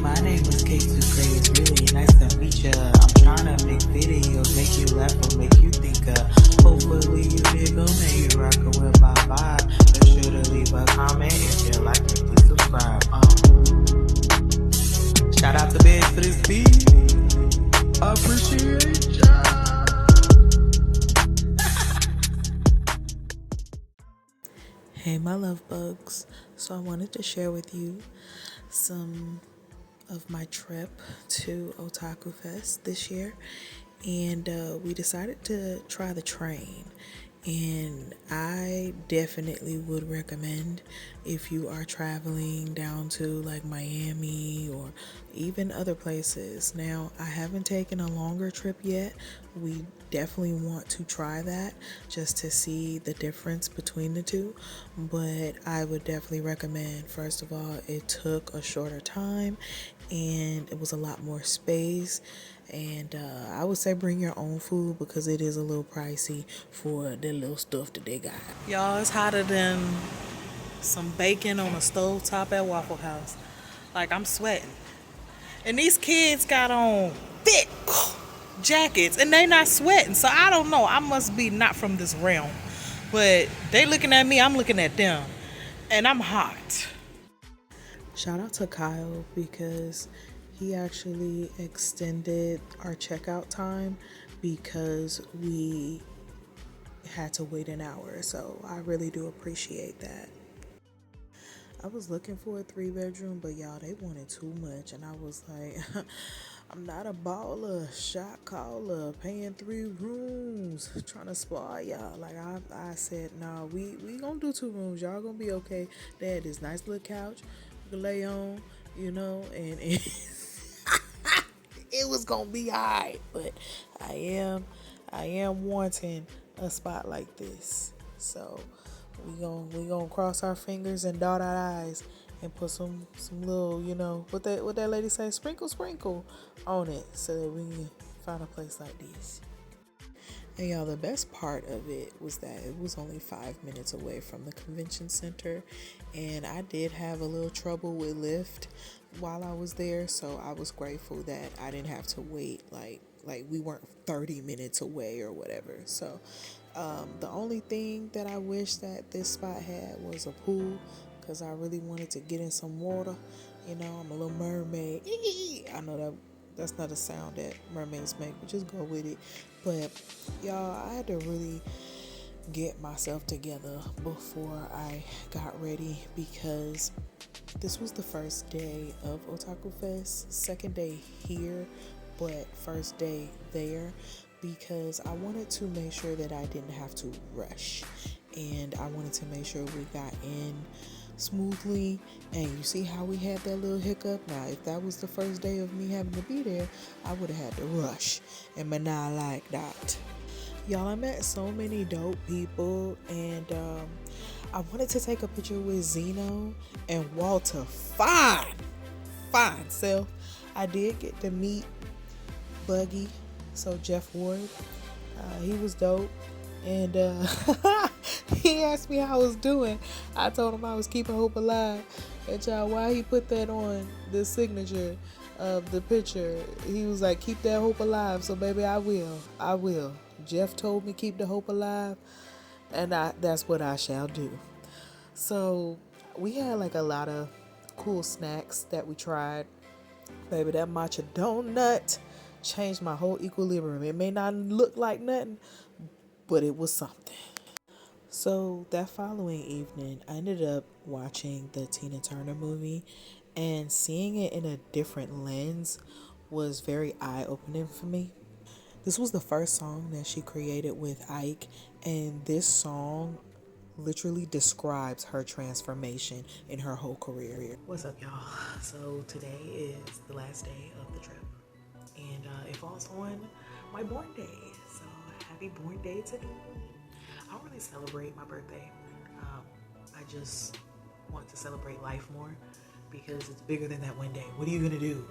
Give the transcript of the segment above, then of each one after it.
My name is K2 Gray. It's really nice to meet ya. I'm trying to make videos, make you laugh or make you think. Hopefully you dig 'em and you rockin' with my vibe. Make sure to leave a comment if you like me. Please subscribe. Shout out to Big for this beat. I appreciate ya. Hey my love bugs, so I wanted to share with you some of my trip to Otakufest this year, and we decided to try the train. And I definitely would recommend, if you are traveling down to like Miami or even other places. Now, I haven't taken a longer trip yet. We definitely want to try that just to see the difference between the two. But I would definitely recommend, first of all, it took a shorter time and it was a lot more space. And I would say bring your own food because it is a little pricey for the little stuff that they got. Y'all, it's hotter than some bacon on a stove top at Waffle House. Like, I'm sweating. And these kids got on thick jackets and they not sweating. So I don't know. I must be not from this realm. But they looking at me, I'm looking at them. And I'm hot. Shout out to Kyle because he actually extended our checkout time because we had to wait an hour. So I really do appreciate that. I was looking for a 3-bedroom, but y'all, they wanted too much. And I was like, I'm not a baller, shot caller, paying 3 rooms, trying to spoil y'all. Like I said, nah, we gonna do 2 rooms. Y'all gonna be okay. They had this nice little couch you can lay on, you know, and it was gonna be alright. But I am wanting a spot like this. So we gonna cross our fingers and dot our eyes and put some little, you know, what that lady say, sprinkle on it so that we can find a place like this. And y'all, the best part of it was that it was only 5 minutes away from the convention center, and I did have a little trouble with Lyft while I was there, so I was grateful that I didn't have to wait like we weren't 30 minutes away or whatever. So the only thing that I wish that this spot had was a pool, because I really wanted to get in some water. You know, I'm a little mermaid. I know that's not a sound that mermaids make, but just go with it. But y'all, I had to really get myself together before I got ready because this was the first day of Otaku Fest, second day here, but first day there, because I wanted to make sure that I didn't have to rush, and I wanted to make sure we got in smoothly. And you see how we had that little hiccup? Now, if that was the first day of me having to be there, I would have had to rush, and but not like that. Y'all, I met so many dope people, and I wanted to take a picture with Zeno and Walter. Fine self. I did get to meet Buggy, so Jeff Ward. He was dope, and he asked me how I was doing. I told him I was keeping hope alive. And y'all, why he put that on the signature of the picture, he was like, keep that hope alive. So baby, I will. Jeff told me keep the hope alive, and that's what I shall do. So we had like a lot of cool snacks that we tried. Baby, that matcha donut changed my whole equilibrium. It may not look like nothing, but it was something. So that following evening, I ended up watching the Tina Turner movie, and seeing it in a different lens was very eye-opening for me. This was the first song that she created with Ike, and this song literally describes her transformation in her whole career. What's up, y'all? So today is the last day of the trip, and it falls on my born day. So happy born day to me. I don't really celebrate my birthday. I just want to celebrate life more because it's bigger than that one day. What are you gonna do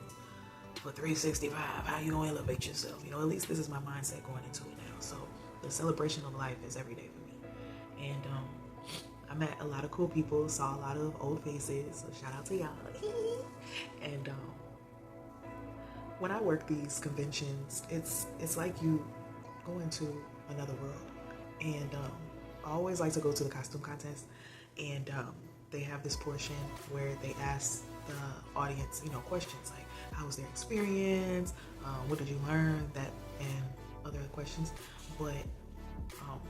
for 365? How you gonna elevate yourself? You know, at least this is my mindset going into it now. So the celebration of life is every day for me. And I met a lot of cool people, saw a lot of old faces. So shout out to y'all. And when I work these conventions, it's like you go into another world. And I always like to go to the costume contest, and they have this portion where they ask the audience, questions like, "How was their experience? What did you learn?" That and other questions. But um,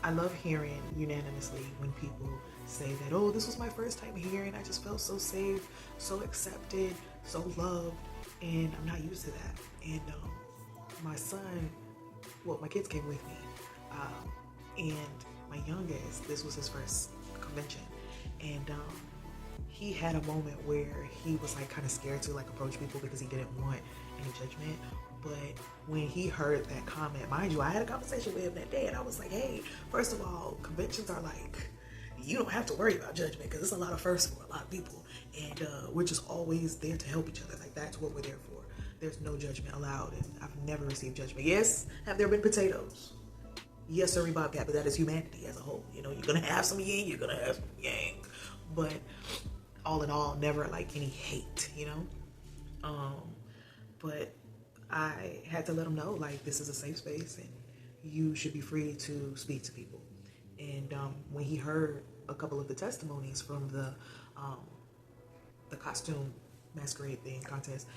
I love hearing unanimously when people say that, "Oh, this was my first time here, and I just felt so safe, so accepted, so loved," and I'm not used to that. And my son, well, my kids came with me, and my youngest, this was his first convention, and he had a moment where he was like kind of scared to like approach people because he didn't want any judgment. But when he heard that comment, mind you, I had a conversation with him that day, and I was like, "Hey, first of all, conventions are like, you don't have to worry about judgment because it's a lot of firsts for a lot of people, and we're just always there to help each other. Like, that's what we're there for. There's no judgment allowed, and I've never received judgment. Yes, have there been potatoes? Yes, sir, Bobcat, but that is humanity as a whole. You're gonna have some yin, you're gonna have some yang, but all in all, never like any hate. But I had to let him know, like, this is a safe space and you should be free to speak to people. And when he heard a couple of the testimonies from the costume masquerade thing contest,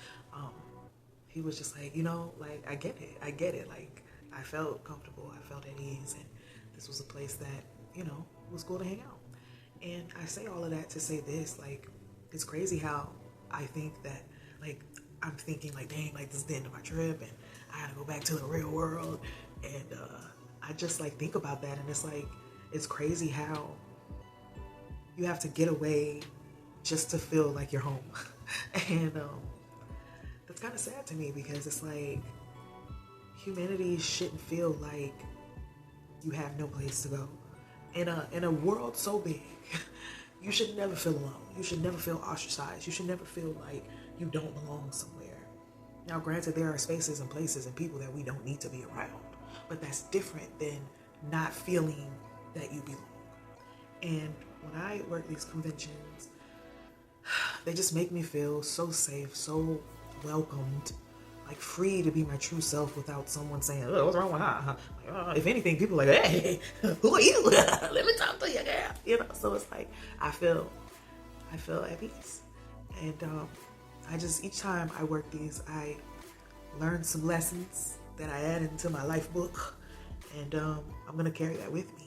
he was just like, like, I get it. Like, I felt comfortable, I felt at ease, and this was a place that, was cool to hang out. And I say all of that to say this, like, it's crazy how I think that, like, I'm thinking, like, dang, like, this is the end of my trip, and I gotta go back to the real world, and I just, like, think about that, and it's like, it's crazy how you have to get away just to feel like you're home. And that's kind of sad to me because it's like, humanity shouldn't feel like you have no place to go. In a world so big, you should never feel alone. You should never feel ostracized. You should never feel like you don't belong somewhere. Now, granted, there are spaces and places and people that we don't need to be around, but that's different than not feeling that you belong. And when I work these conventions, they just make me feel so safe, so welcomed, like free to be my true self without someone saying, "Oh, what's wrong with her?" If anything, people are like, "Hey, who are you? Let me talk to you, girl." So it's like I feel at peace, and each time I work these, I learn some lessons that I add into my life book, and I'm gonna carry that with me.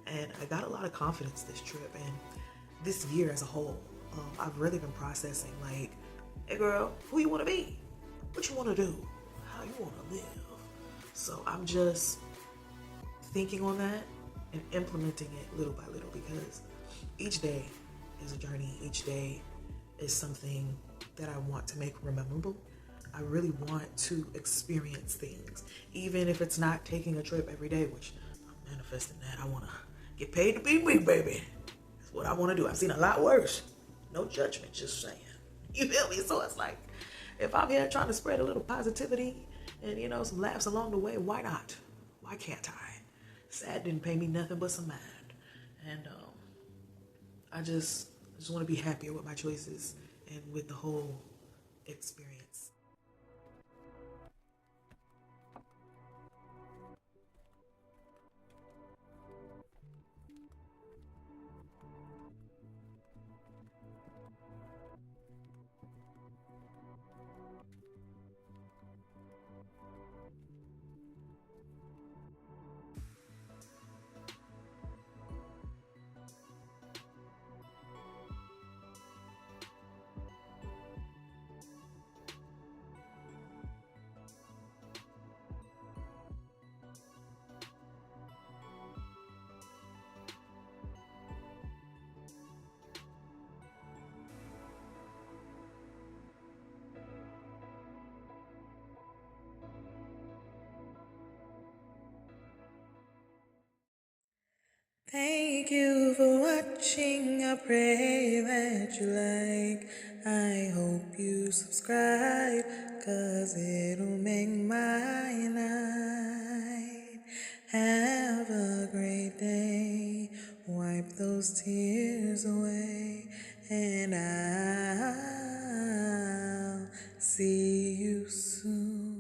And I got a lot of confidence this trip and this year as a whole. I've really been processing, like, hey girl, who you want to be? What you want to do? How you want to live? So I'm just thinking on that and implementing it little by little, because each day is a journey. Each day is something that I want to make memorable. I really want to experience things, even if it's not taking a trip every day, which I'm manifesting that. I want to get paid to be me, baby. That's what I want to do. I've seen a lot worse. No judgment, just saying. You feel me? So it's like, if I'm here trying to spread a little positivity and, some laughs along the way, why not? Why can't I? Sad didn't pay me nothing but some mind. And I just want to be happier with my choices and with the whole experience. Thank you for watching. I pray that you like. I hope you subscribe, 'cause it'll make my night. Have a great day. Wipe those tears away, and I'll see you you soon.